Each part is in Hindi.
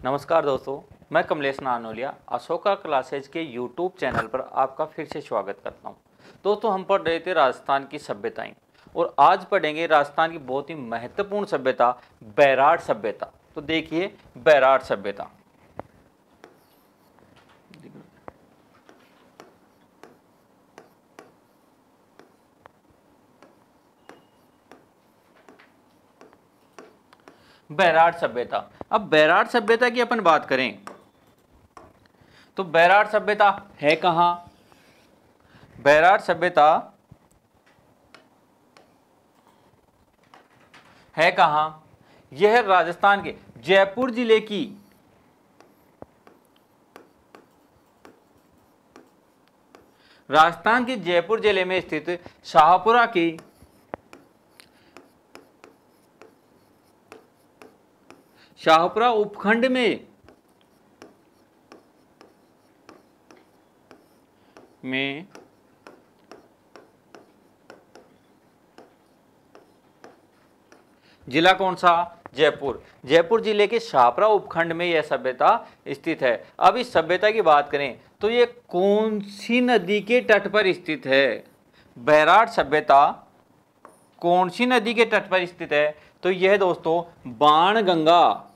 नमस्कार दोस्तों, मैं कमलेश नानोलिया अशोका क्लासेज के यूट्यूब चैनल पर आपका फिर से स्वागत करता हूं। दोस्तों, हम पढ़ रहे थे राजस्थान की सभ्यताएं और आज पढ़ेंगे राजस्थान की बहुत ही महत्वपूर्ण सभ्यता बैराट सभ्यता। तो देखिए बैराट सभ्यता। बैराट सभ्यता। अब बैराट सभ्यता की अपन बात करें तो बैराट सभ्यता है कहां? बैराट सभ्यता है कहां? यह राजस्थान के जयपुर जिले की राजस्थान के जयपुर जिले में स्थित शाहपुरा उपखंड में जिला कौन सा? जयपुर। जयपुर जिले के शाहपुरा उपखंड में यह सभ्यता स्थित है। अब इस सभ्यता की बात करें तो ये कौन सी नदी के तट पर स्थित है? बैराट सभ्यता कौन सी नदी के तट पर स्थित है? तो यह दोस्तों बाणगंगा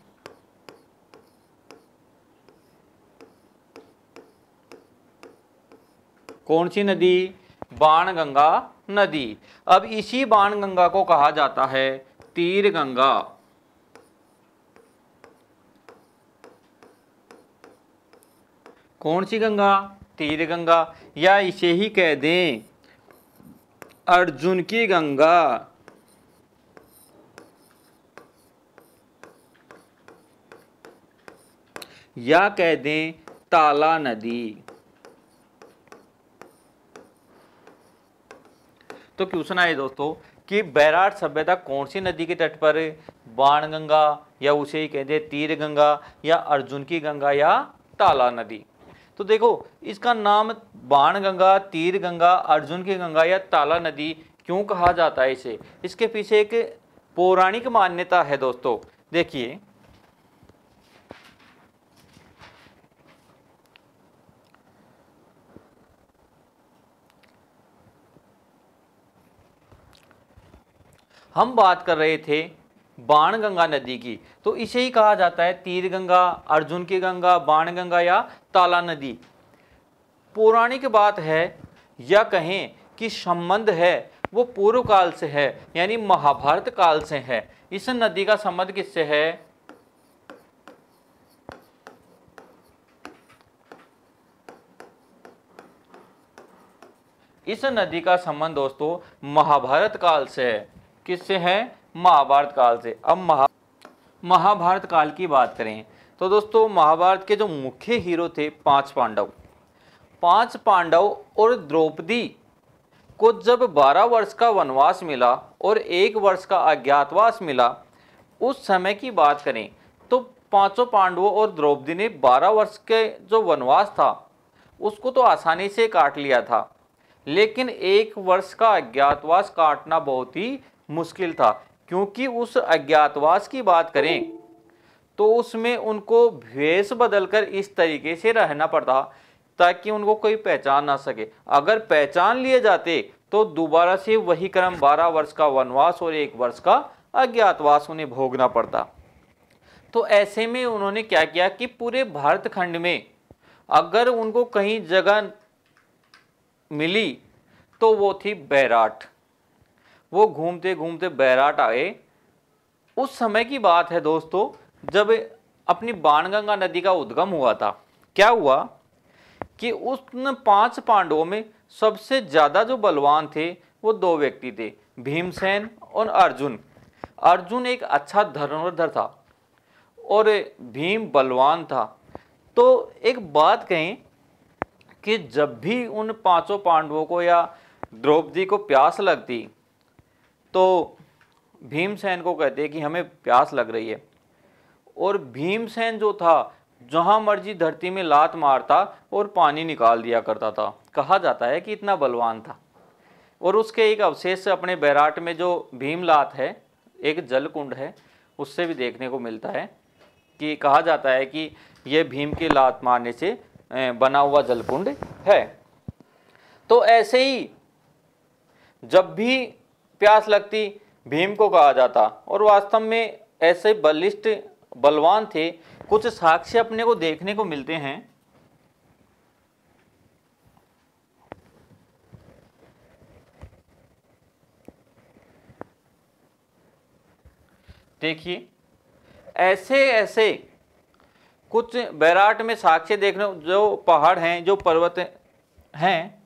कौन सी नदी? बाणगंगा नदी। अब इसी बाणगंगा को कहा जाता है तीर गंगा। कौन सी गंगा? तीर गंगा, या इसे ही कह दें अर्जुन की गंगा। या कह दें ताला नदी। तो क्वेश्चन आए दोस्तों कि बैराट सभ्यता कौन सी नदी के तट पर? बाणगंगा, या उसे ही कहते हैं तीर गंगा, या अर्जुन की गंगा, या ताला नदी। तो देखो इसका नाम बाणगंगा, तीर गंगा, अर्जुन की गंगा या ताला नदी क्यों कहा जाता है इसे? इसके पीछे एक पौराणिक मान्यता है दोस्तों। देखिए हम बात कर रहे थे बाणगंगा नदी की, तो इसे ही कहा जाता है तीर गंगा, अर्जुन की गंगा, बाणगंगा या ताला नदी। पौराणिक बात है या कहें कि संबंध है वो पूर्व काल से है, यानी महाभारत काल से है। इस नदी का संबंध किससे है? इस नदी का संबंध दोस्तों महाभारत काल से है। किससे है? महाभारत काल से। अब महाभारत काल की बात करें तो दोस्तों महाभारत के जो मुख्य हीरो थे पांच पांडव और द्रौपदी को जब 12 वर्ष का वनवास मिला और 1 वर्ष का अज्ञातवास मिला, उस समय की बात करें तो पांचों पांडवों और द्रौपदी ने 12 वर्ष के जो वनवास था उसको तो आसानी से काट लिया था, लेकिन 1 वर्ष का अज्ञातवास काटना बहुत ही मुश्किल था। क्योंकि उस अज्ञातवास की बात करें तो उसमें उनको भेष बदलकर इस तरीके से रहना पड़ता ताकि उनको कोई पहचान ना सके। अगर पहचान लिए जाते तो दोबारा से वही क्रम 12 वर्ष का वनवास और 1 वर्ष का अज्ञातवास उन्हें भोगना पड़ता। तो ऐसे में उन्होंने क्या किया कि पूरे भारत खंड में अगर उनको कहीं जगह मिली तो वो थी बैराट। वो घूमते घूमते बैराट आए। उस समय की बात है दोस्तों जब अपनी बाणगंगा नदी का उद्गम हुआ था। क्या हुआ कि उन 5 पांडवों में सबसे ज्यादा जो बलवान थे वो 2 व्यक्ति थे, भीमसेन और अर्जुन। अर्जुन एक अच्छा धनुर्धर था और भीम बलवान था। तो एक बात कहें कि जब भी उन 5 पांडवों को या द्रौपदी को प्यास लगती तो भीमसेन को कहते कि हमें प्यास लग रही है, और भीमसेन जो था जहां मर्जी धरती में लात मारता और पानी निकाल दिया करता था। कहा जाता है कि इतना बलवान था। और उसके एक अवशेष अपने बैराट में जो भीमलात है, एक जल कुंड है, उससे भी देखने को मिलता है। कि कहा जाता है कि यह भीम के लात मारने से बना हुआ जलकुंड है। तो ऐसे ही जब भी प्यास लगती भीम को कहा जाता, और वास्तव में ऐसे बलिष्ठ बलवान थे। कुछ साक्ष्य अपने को देखने को मिलते हैं। देखिए ऐसे ऐसे कुछ बैराट में साक्ष्य देखने, जो पहाड़ हैं, जो पर्वत हैं,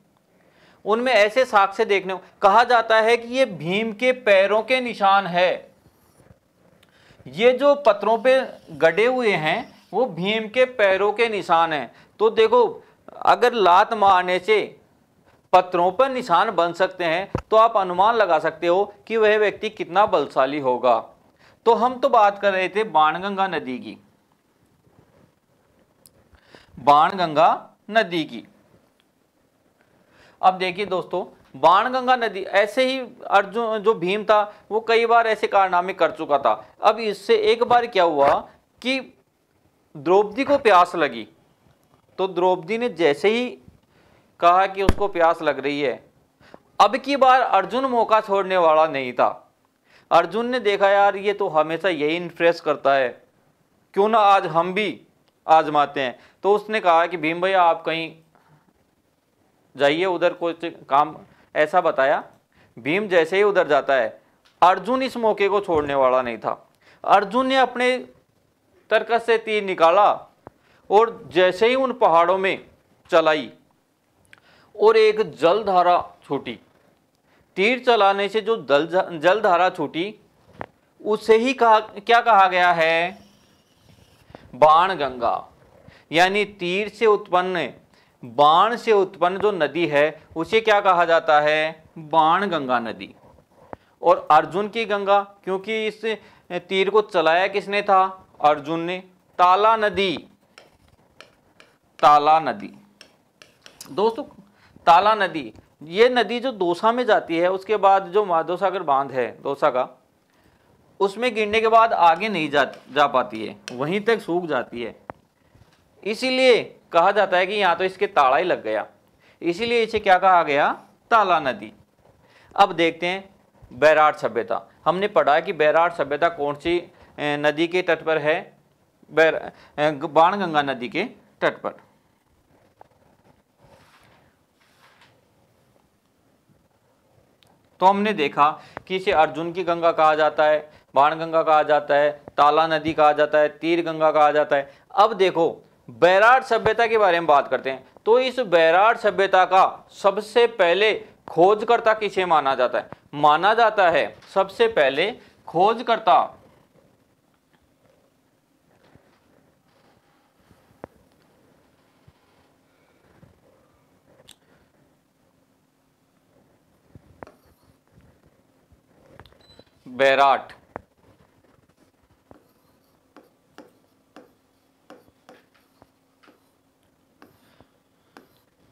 उनमें ऐसे साक्ष्य देखने को कहा जाता है कि ये भीम के पैरों के निशान है। ये जो पत्थरों पे गड़े हुए हैं वो भीम के पैरों के निशान हैं। तो देखो, अगर लात मारने से पत्थरों पर निशान बन सकते हैं तो आप अनुमान लगा सकते हो कि वह व्यक्ति कितना बलशाली होगा। तो हम तो बात कर रहे थे बाणगंगा नदी की, बाणगंगा नदी की। अब देखिए दोस्तों, बाणगंगा नदी, ऐसे ही अर्जुन जो भीम था वो कई बार ऐसे कारनामे कर चुका था। अब इससे एक बार क्या हुआ कि द्रौपदी को प्यास लगी, तो द्रौपदी ने जैसे ही कहा कि उसको प्यास लग रही है, अब की बार अर्जुन मौका छोड़ने वाला नहीं था। अर्जुन ने देखा यार ये तो हमेशा यही इन्फ्रेस करता है, क्यों ना आज हम भी आजमाते हैं। तो उसने कहा कि भीम भैया आप कहीं जाइए, उधर कुछ काम ऐसा बताया। भीम जैसे ही उधर जाता है, अर्जुन इस मौके को छोड़ने वाला नहीं था। अर्जुन ने अपने तरकस से तीर निकाला और जैसे ही उन पहाड़ों में चलाई और एक जलधारा छूटी। तीर चलाने से जो जलधारा छूटी उसे ही क्या कहा गया है? बाण गंगा। यानी तीर से उत्पन्न, बाण से उत्पन्न जो नदी है उसे क्या कहा जाता है? बाण गंगा नदी। और अर्जुन की गंगा, क्योंकि इस तीर को चलाया किसने था? अर्जुन ने। ताला नदी, ताला नदी दोस्तों, ताला नदी, ये नदी जो दौसा में जाती है, उसके बाद जो माधव सागर बांध है दौसा का, उसमें गिरने के बाद आगे नहीं जा पाती है, वहीं तक सूख जाती है। इसीलिए कहा जाता है कि यहाँ तो इसके ताला ही लग गया, इसीलिए इसे क्या कहा गया? ताला नदी। अब देखते हैं बैराट सभ्यता। हमने पढ़ा कि बैराट सभ्यता कौन सी नदी के तट पर है? बाणगंगा नदी के तट पर। तो हमने देखा कि इसे अर्जुन की गंगा कहा जाता है, बाणगंगा कहा जाता है, ताला नदी कहा जाता है, तीर गंगा कहा जाता है। अब देखो बैराट सभ्यता के बारे में बात करते हैं। तो इस बैराट सभ्यता का सबसे पहले खोजकर्ता किसे माना जाता है? माना जाता है सबसे पहले खोजकर्ता बैराट।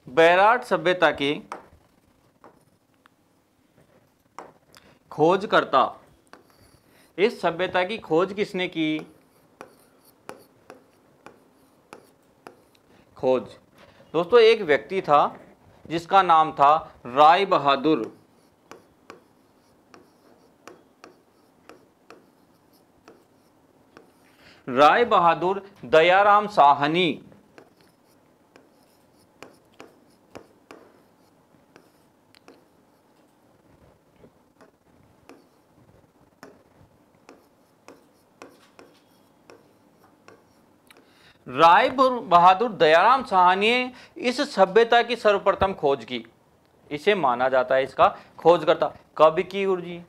बैराट सभ्यता के खोजकर्ता, इस सभ्यता की खोज किसने की? खोज दोस्तों एक व्यक्ति था जिसका नाम था राय बहादुर। राय बहादुर दयाराम साहनी। राय बहादुर दयाराम साहनी ने इस सभ्यता की सर्वप्रथम खोज की। इसे माना जाता है इसका खोजकर्ता। कब की गुरुजी?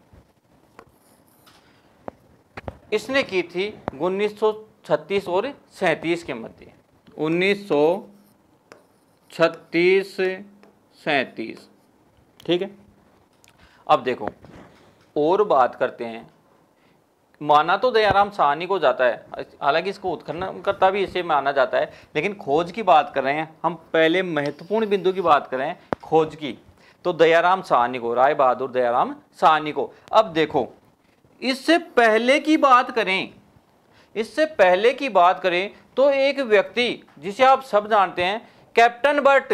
इसने की थी 1936 और 37 के मध्य। 1936-37, ठीक है। अब देखो और बात करते हैं। माना तो दयाराम साहनी को जाता है, हालांकि इसको उत्खननकर्ता भी इसे माना जाता है, लेकिन खोज की बात कर रहे हैं हम। पहले महत्वपूर्ण बिंदु की बात करें खोज की, तो दयाराम साहनी को, राय बहादुर दयाराम साहनी को। अब देखो इससे पहले की बात करें इससे पहले की बात करें तो एक व्यक्ति जिसे आप सब जानते हैं, कैप्टन बट,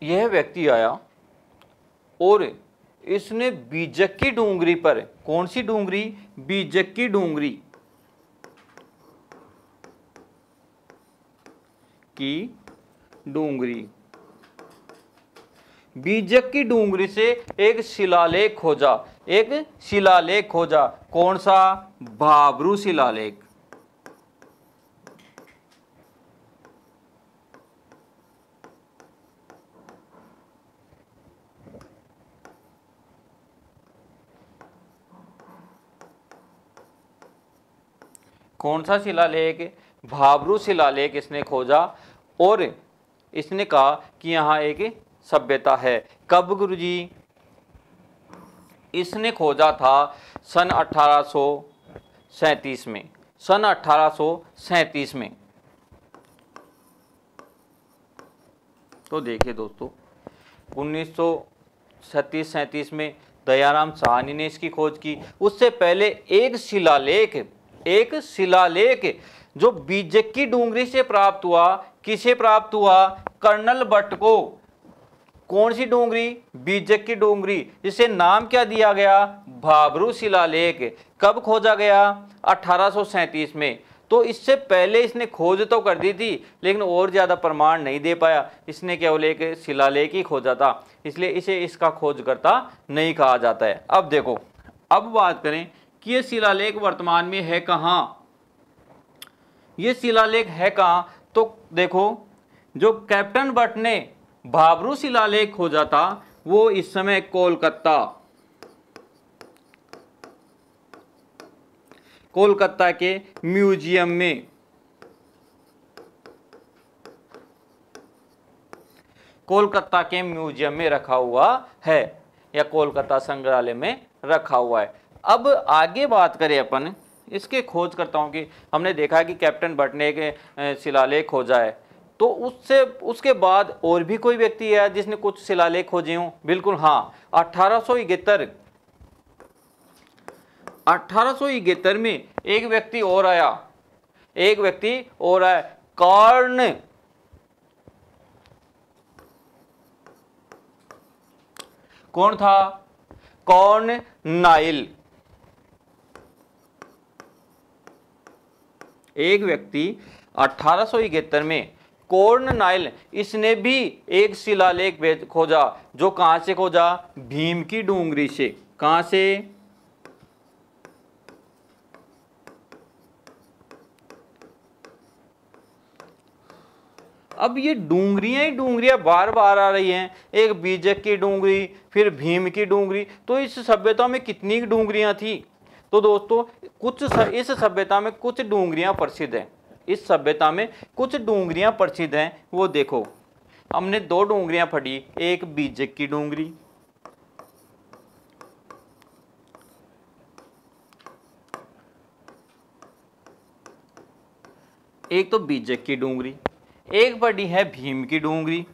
यह व्यक्ति आया और इसने बीजक की डूंगरी पर, कौन सी डूंगरी, बीजक की डूंगरी की डूंगरी, बीजक की डूंगरी से एक शिलालेख खोजा, एक शिलालेख खोजा। कौन सा, भाब्रू शिलालेख। कौन सा शिलालेख, भाब्रू शिलालेख इसने खोजा और इसने कहा कि यहाँ एक सभ्यता है। कब गुरुजी, इसने खोजा था सन 1837 में, सन 1837 में। तो देखिए दोस्तों, 1937 में दयाराम साहनी ने इसकी खोज की। उससे पहले एक शिलालेख जो बीजक की डूंगरी से प्राप्त हुआ, किसे प्राप्त हुआ, कर्नल भट्ट को। कौन सी डूंगरी, बीजक की डूंगरी, जिसे नाम क्या दिया गया, भाब्रू शिलालेख। कब खोजा गया, 1837 में। तो इससे पहले इसने खोज तो कर दी थी, लेकिन और ज्यादा प्रमाण नहीं दे पाया। इसने केवल एक शिलालेख ही खोजा था, इसलिए इसे इसका खोजकर्ता नहीं कहा जाता है। अब देखो, अब बात करें कि ये शिलालेख वर्तमान में है कहाँ, ये शिलालेख है कहाँ। तो देखो, जो कैप्टन भट्ट ने भाब्रू शिलालेख खोजा था वो इस समय कोलकाता के म्यूजियम में, कोलकाता के म्यूजियम में रखा हुआ है, या कोलकाता संग्रहालय में रखा हुआ है। अब आगे बात करें अपन इसके खोजकर्ताओं की। हमने देखा कि कैप्टन भट्ट ने एक शिलालेख खोजा है, तो उसके बाद और भी कोई व्यक्ति है जिसने कुछ शिलालेख खोजे हों। बिल्कुल हाँ, 1871 में एक व्यक्ति और आया, कौन था, कॉर्ननाइल। एक व्यक्ति 1871 में कॉर्ननाइल, इसने भी एक शिलालेख खोजा। जो कहां से खोजा, भीम की डूंगरी से। कहां से, अब ये डूंगरियां ही डूंगरियां बार बार आ रही हैं, एक बीजक की डूंगरी, फिर भीम की डूंगरी। तो इस सभ्यता में कितनी डूंगरियां थी। तो दोस्तों, इस सभ्यता में कुछ डूंगरियां प्रसिद्ध हैं, इस सभ्यता में कुछ डूंगरियां प्रसिद्ध हैं। वो देखो, हमने दो डूंगरियां पढ़ी, एक बीजक की डूंगरी, एक तो बीजक की डूंगरी, एक पढ़ी है भीम की डूंगरी।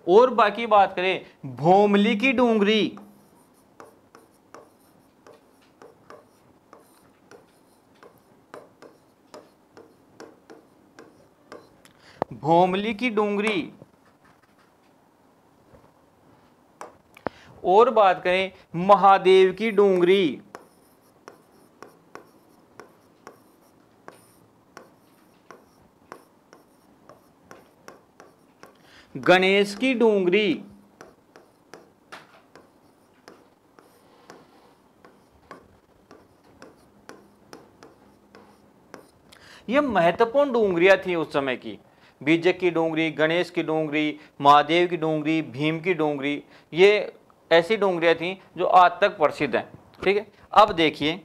और बाकी बात करें भोमली की डूंगरी, भोमली की डूंगरी। और बात करें महादेव की डूंगरी, गणेश की डूंगरी, ये महत्वपूर्ण डूंगरियां थी उस समय की। बीजक की डूंगरी, गणेश की डूंगरी, महादेव की डूंगरी, भीम की डूंगरी, ये ऐसी डूंगरियां थी जो आज तक प्रसिद्ध हैं। ठीक है, अब देखिए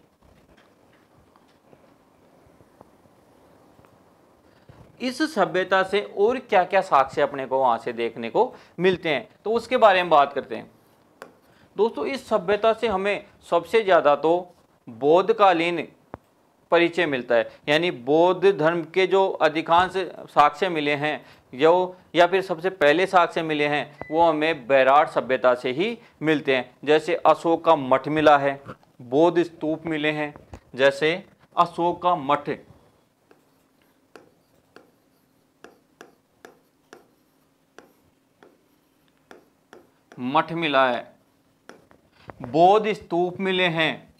इस सभ्यता से और क्या क्या साक्ष्य अपने को वहां से देखने को मिलते हैं, तो उसके बारे में बात करते हैं। दोस्तों, इस सभ्यता से हमें सबसे ज्यादा तो बौद्धकालीन परिचय मिलता है। यानी बौद्ध धर्म के जो अधिकांश साक्ष्य मिले हैं जो या फिर सबसे पहले साक्ष्य मिले हैं वो हमें बैराट सभ्यता से ही मिलते हैं। जैसे अशोक का मठ मिला है, बौद्ध स्तूप मिले हैं, जैसे अशोक का मठ मिला है, बौद्ध स्तूप मिले हैं।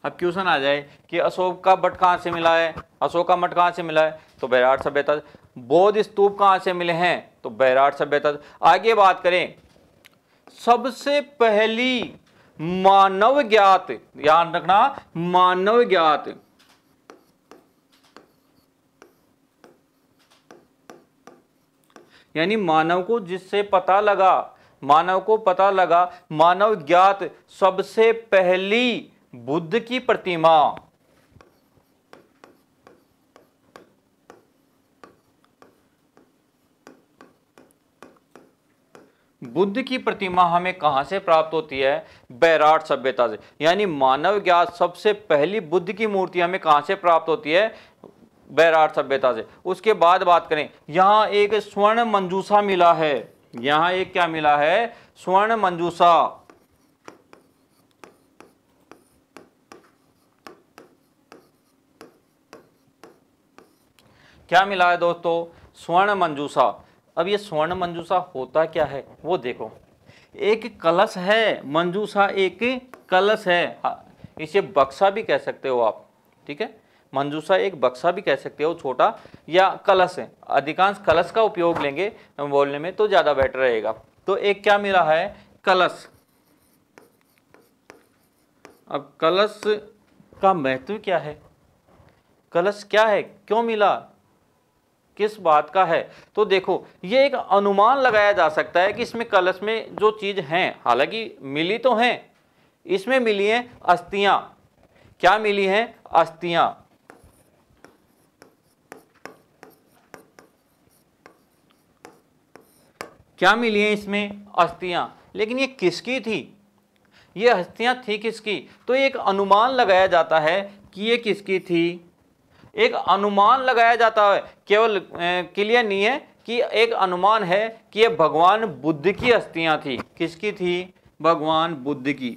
अब क्वेश्चन आ जाए कि अशोक का मठ कहाँ से मिला है, अशोक का मठ कहाँ से मिला है, तो बैराट सभ्यता। बौद्ध स्तूप कहाँ से मिले हैं, तो बैराट सभ्यता। आगे बात करें, सबसे पहली मानव ज्ञात, ध्यान रखना, मानव ज्ञात यानी मानव को जिससे पता लगा, मानव को पता लगा, मानव ज्ञात सबसे पहली बुद्ध की प्रतिमा, बुद्ध की प्रतिमा हमें कहां से प्राप्त होती है, बैराट सभ्यता से। यानी मानव ज्ञात सबसे पहली बुद्ध की मूर्ति हमें कहां से प्राप्त होती है, बैराट सभ्यता से। उसके बाद बात करें, यहां एक स्वर्ण मंजूषा मिला है, यहां एक क्या मिला है, स्वर्ण मंजूषा। क्या मिला है दोस्तों, स्वर्ण मंजूषा। अब ये स्वर्ण मंजूषा होता क्या है वो देखो, एक कलश है, मंजूषा एक कलश है, इसे बक्सा भी कह सकते हो आप, ठीक है, मंजूषा एक बक्सा भी कह सकते हो, छोटा, या कलश है, अधिकांश कलश का उपयोग लेंगे बोलने में तो ज्यादा बेटर रहेगा। तो एक क्या मिला है, कलश। अब कलश का महत्व क्या है, कलश क्या है, क्यों मिला, किस बात का है, तो देखो ये एक अनुमान लगाया जा सकता है कि इसमें कलश में जो चीज है, हालांकि मिली तो है, इसमें मिली हैं अस्थियां। क्या मिली हैं, अस्थियां। क्या मिली हैं इसमें, अस्थियां। लेकिन ये किसकी थी, ये अस्थियां थी किसकी, तो एक अनुमान लगाया जाता है कि ये किसकी थी, एक अनुमान लगाया जाता है, केवल क्लियर नहीं है कि एक अनुमान है कि ये भगवान बुद्ध की अस्थियां थी। किसकी थी, भगवान बुद्ध की।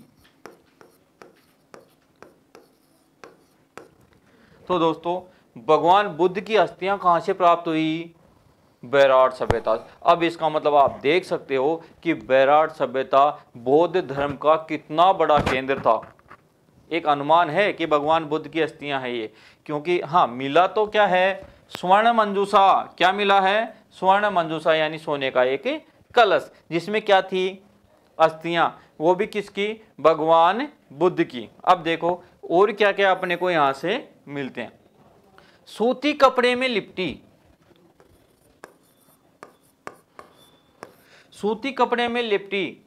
तो दोस्तों भगवान बुद्ध की अस्थियां कहां से प्राप्त हुई, बैराट सभ्यता। अब इसका मतलब आप देख सकते हो कि बैराट सभ्यता बौद्ध धर्म का कितना बड़ा केंद्र था। एक अनुमान है कि भगवान बुद्ध की अस्थियां हैं ये, क्योंकि हाँ मिला तो क्या है, स्वर्ण मंजूषा। क्या मिला है, स्वर्ण मंजूषा, यानी सोने का एक कलश जिसमें क्या थी, अस्थियां, वो भी किसकी, भगवान बुद्ध की। अब देखो और क्या क्या अपने को यहां से मिलते हैं, सूती कपड़े में लिपटी, सूती कपड़े में लिपटी,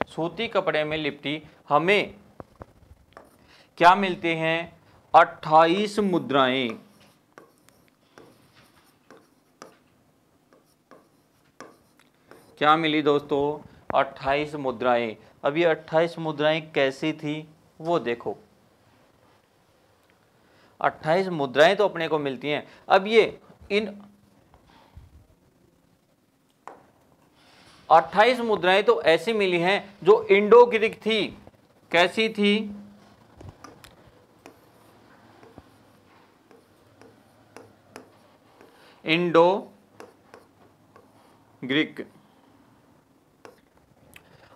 सूती कपड़े में लिपटी हमें क्या मिलते हैं, 28 मुद्राएं। क्या मिली दोस्तों, 28 मुद्राएं। अब ये 28 मुद्राएं कैसी थी वो देखो, 28 मुद्राएं तो अपने को मिलती हैं। अब ये इन 28 मुद्राएं तो ऐसी मिली हैं जो इंडो ग्रीक थी। कैसी थी, इंडो ग्रीक।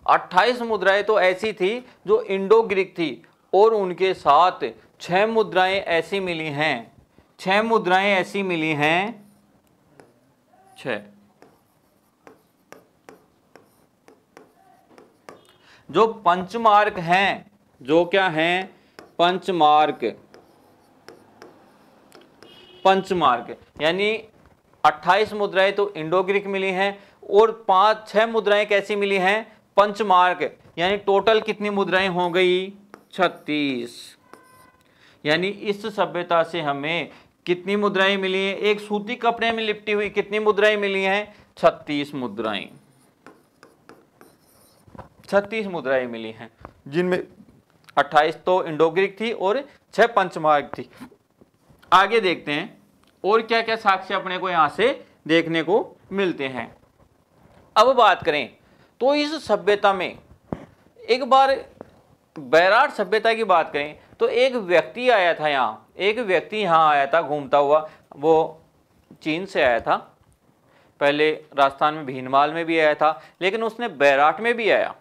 28 मुद्राएं तो ऐसी थी जो इंडो ग्रीक थी, और उनके साथ 6 मुद्राएं ऐसी मिली हैं, 6 मुद्राएं ऐसी मिली हैं, 6 जो पंचमार्क हैं, जो क्या हैं, पंचमार्क। पंचमार्क यानी 28 मुद्राएं तो इंडो ग्रीक मिली हैं और 5-6 मुद्राएं कैसी मिली हैं, पंचमार्क, यानी टोटल कितनी मुद्राएं हो गई, 36। यानी इस सभ्यता से हमें कितनी मुद्राएं मिली हैं, एक सूती कपड़े में लिपटी हुई कितनी मुद्राएं मिली हैं, 36 मुद्राएं, 36 मुद्राएं मिली हैं, जिनमें 28 तो इंडो ग्रीक थी और 6 पंचमार्क थी। आगे देखते हैं और क्या क्या साक्ष्य अपने को यहां से देखने को मिलते हैं। अब बात करें तो इस सभ्यता में एक बार बैराट सभ्यता की बात करें तो एक व्यक्ति आया था यहाँ, एक व्यक्ति यहाँ आया था घूमता हुआ, वो चीन से आया था, पहले राजस्थान में भीनमाल में भी आया था, लेकिन उसने बैराट में भी आया।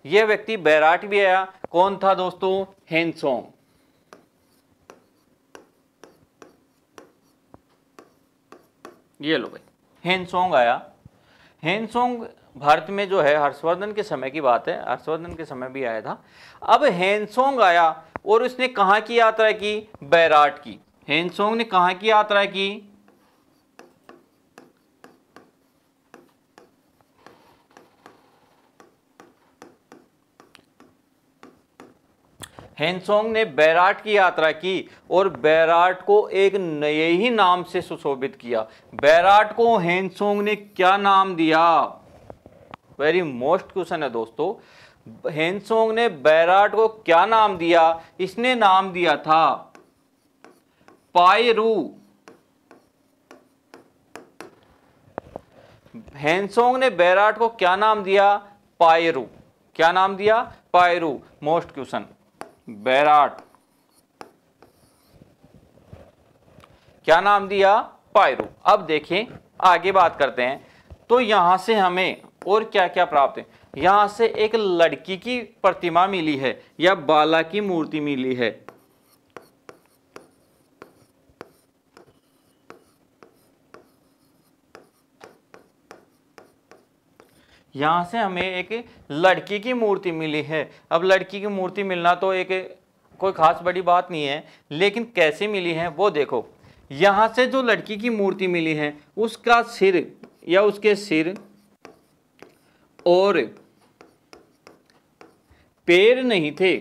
यह व्यक्ति बैराट भी आया। कौन था दोस्तों, हेनसोंग। ये लो भाई, हेनसोंग आया। हेनसोंग भारत में जो है हर्षवर्धन के समय की बात है, हर्षवर्धन के समय भी आया था। अब हेनसोंग आया और उसने कहाँ की यात्रा की, बैराट की। हेनसोंग ने कहाँ की यात्रा की, हेनसोंग ने बैराट की यात्रा की और बैराट को एक नए ही नाम से सुशोभित किया। बैराट को हेनसोंग ने क्या नाम दिया, वेरी मोस्ट क्वेश्चन है दोस्तों। हेनसोंग ने बैराट को क्या नाम दिया, इसने नाम दिया था पायरू। हेनसोंग ने बैराट को क्या नाम दिया, पायरू। क्या नाम दिया, पायरू। मोस्ट क्वेश्चन, बैराट क्या नाम दिया, पायरू। अब देखें आगे बात करते हैं तो यहां से हमें और क्या क्या प्राप्त है। यहां से एक लड़की की प्रतिमा मिली है या बाला की मूर्ति मिली है। यहां से हमें एक लड़की की मूर्ति मिली है। अब लड़की की मूर्ति मिलना तो एक कोई खास बड़ी बात नहीं है, लेकिन कैसे मिली है वो देखो। यहां से जो लड़की की मूर्ति मिली है उसका सिर या उसके सिर और पैर नहीं थे।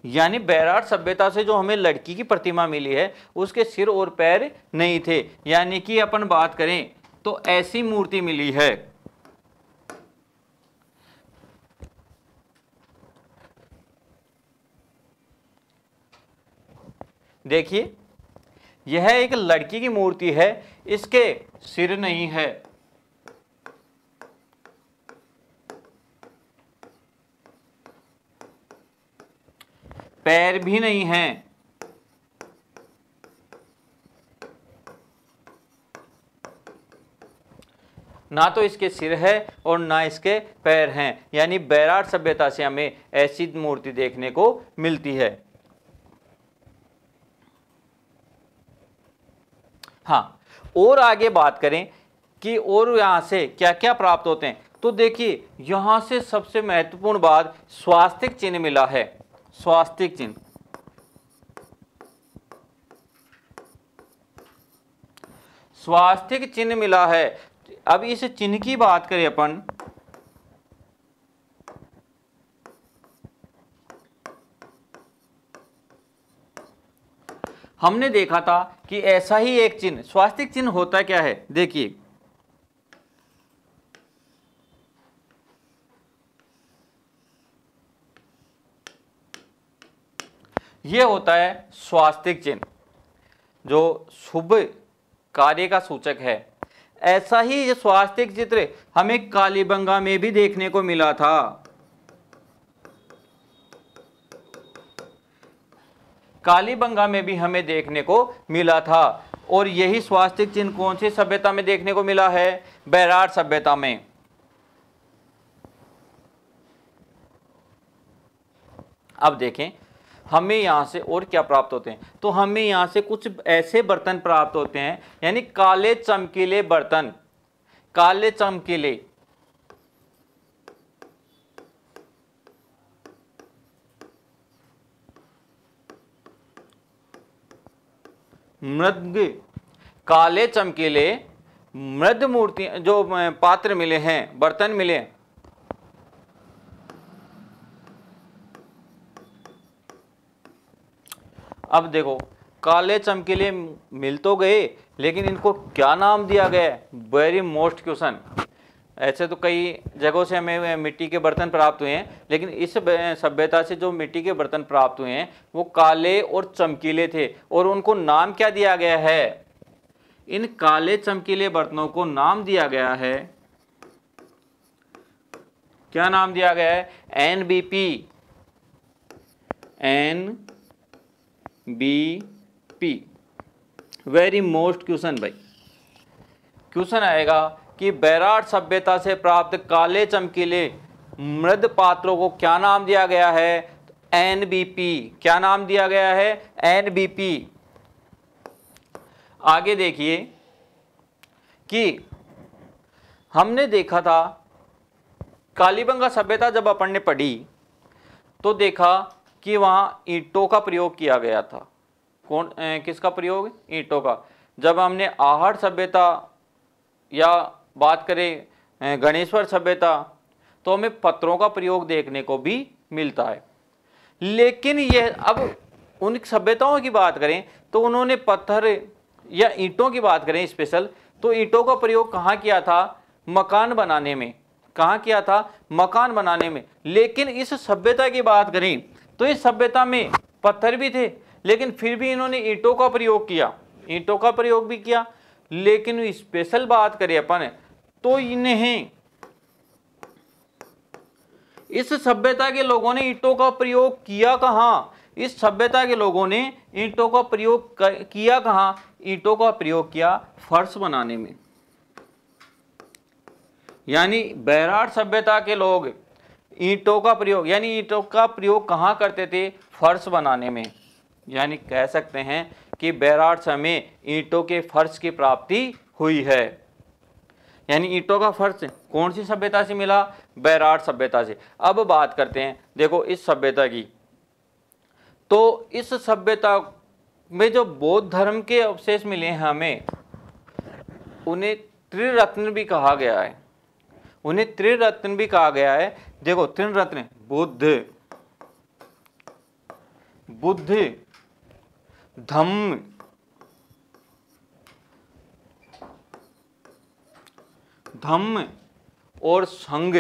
यानी बैराट सभ्यता से जो हमें लड़की की प्रतिमा मिली है उसके सिर और पैर नहीं थे। यानी कि अपन बात करें तो ऐसी मूर्ति मिली है। देखिए यह एक लड़की की मूर्ति है, इसके सिर नहीं है, पैर भी नहीं हैं, ना तो इसके सिर है और ना इसके पैर हैं। यानी बैराट सभ्यता से हमें ऐसी मूर्ति देखने को मिलती है। हाँ, और आगे बात करें कि और यहां से क्या क्या प्राप्त होते हैं तो देखिए यहां से सबसे महत्वपूर्ण बात स्वास्तिक चिन्ह मिला है। स्वास्तिक चिन्ह, स्वास्तिक चिन्ह मिला है। अब इस चिन्ह की बात करें अपन, हमने देखा था कि ऐसा ही एक चिन्ह, स्वास्तिक चिन्ह होता क्या है, देखिए यह होता है स्वास्तिक चिन्ह जो शुभ कार्य का सूचक है। ऐसा ही ये स्वास्तिक चित्र हमें कालीबंगा में भी देखने को मिला था। कालीबंगा में भी हमें देखने को मिला था। और यही स्वास्तिक चिन्ह कौन सी सभ्यता में देखने को मिला है, बैराट सभ्यता में। अब देखें हमें यहां से और क्या प्राप्त होते हैं तो हमें यहां से कुछ ऐसे बर्तन प्राप्त होते हैं, यानी काले चमकीले बर्तन, काले चमकीले। मृग, काले चमकीले मृद मूर्ति जो पात्र मिले हैं, बर्तन मिले हैं। अब देखो काले चमकीले मिल तो गए, लेकिन इनको क्या नाम दिया गया है? Very most question. ऐसे तो कई जगहों से हमें मिट्टी के बर्तन प्राप्त हुए हैं, लेकिन इस सभ्यता से जो मिट्टी के बर्तन प्राप्त हुए हैं वो काले और चमकीले थे, और उनको नाम क्या दिया गया है? इन काले चमकीले बर्तनों को नाम दिया गया है, क्या नाम दिया गया है? NBP। NBP very most question भाई। क्वेश्चन आएगा कि बैराट सभ्यता से प्राप्त काले चमकीले मृद पात्रों को क्या नाम दिया गया है? NBP। क्या नाम दिया गया है? NBP। आगे देखिए कि हमने देखा था कालीबंगा सभ्यता जब अपन ने पढ़ी तो देखा कि वहां ईंटों का प्रयोग किया गया था। किसका प्रयोग? ईंटों का। जब हमने आहड़ सभ्यता या बात करें गणेश्वर सभ्यता तो हमें पत्थरों का प्रयोग देखने को भी मिलता है। लेकिन यह अब उन सभ्यताओं की बात करें तो उन्होंने पत्थर या ईंटों की बात करें स्पेशल, तो ईंटों का प्रयोग कहाँ किया था? मकान बनाने में। कहाँ किया था? मकान बनाने में। लेकिन इस सभ्यता की बात करें तो इस सभ्यता में पत्थर भी थे, लेकिन फिर भी इन्होंने ईंटों का प्रयोग किया। ईंटों का प्रयोग भी किया, लेकिन स्पेशल बात करें अपन तो इन्हें इस सभ्यता के लोगों ने ईंटों का प्रयोग किया कहाँ? इस सभ्यता के लोगों ने ईंटों का प्रयोग किया कहाँ? ईंटों का प्रयोग किया फर्श बनाने में। यानी बैराट सभ्यता के लोग ईंटों का प्रयोग, यानी ईंटों का प्रयोग कहाँ करते थे? फर्श बनाने में। यानी कह सकते हैं कि बैराट समय में ईंटों के फर्श की प्राप्ति हुई है। यानी ईंटों का फर्श कौन सी सभ्यता से मिला? बैराट सभ्यता से। अब बात करते हैं देखो इस सभ्यता की, तो इस सभ्यता में जो बौद्ध धर्म के अवशेष मिले हैं हमें, उन्हें त्रिरत्न भी कहा गया है। उन्हें त्रिरत्न भी कहा गया है। देखो त्रिरत्न बुद्ध, धम्म, और संघ।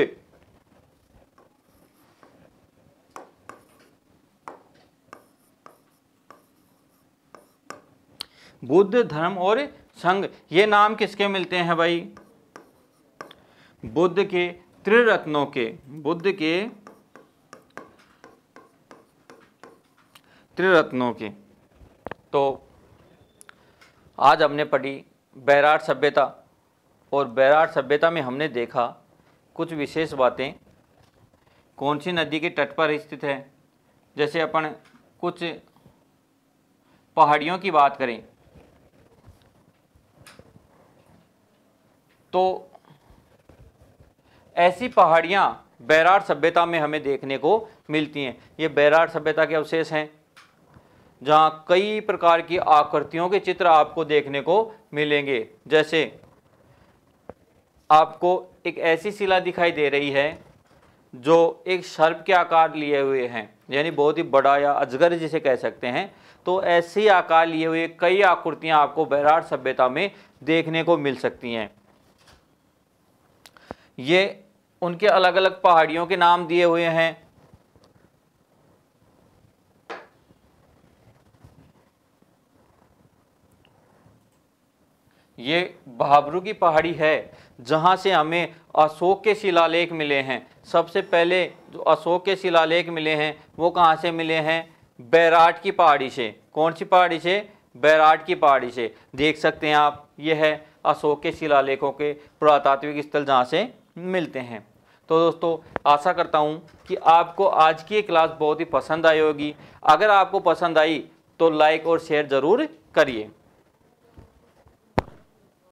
बुद्ध, धर्म और संघ, ये नाम किसके मिलते हैं भाई? बुद्ध के त्रिरत्नों के। बुद्ध के त्रिरत्नों के। तो आज हमने पढ़ी बैराट सभ्यता, और बैराट सभ्यता में हमने देखा कुछ विशेष बातें। कौन सी नदी के तट पर स्थित है? जैसे अपन कुछ पहाड़ियों की बात करें तो ऐसी पहाड़ियां बैराट सभ्यता में हमें देखने को मिलती हैं। ये बैराट सभ्यता के अवशेष हैं जहां कई प्रकार की आकृतियों के चित्र आपको देखने को मिलेंगे। जैसे आपको एक ऐसी शिला दिखाई दे रही है जो एक सर्प के आकार लिए हुए हैं, यानी बहुत ही बड़ा या अजगर जिसे कह सकते हैं। तो ऐसी आकार लिए हुए कई आकृतियां आपको बैराट सभ्यता में देखने को मिल सकती हैं। ये उनके अलग अलग पहाड़ियों के नाम दिए हुए हैं। ये भाबरू की पहाड़ी है जहां से हमें अशोक के शिलालेख मिले हैं। सबसे पहले जो अशोक के शिलालेख मिले हैं वो कहां से मिले हैं? बैराट की पहाड़ी से। कौन सी पहाड़ी से? बैराट की पहाड़ी से। देख सकते हैं आप, ये है अशोक के शिलालेखों के पुरातात्विक स्थल जहां से मिलते हैं। तो दोस्तों आशा करता हूं कि आपको आज की क्लास बहुत ही पसंद आई होगी। अगर आपको पसंद आई तो लाइक और शेयर ज़रूर करिए।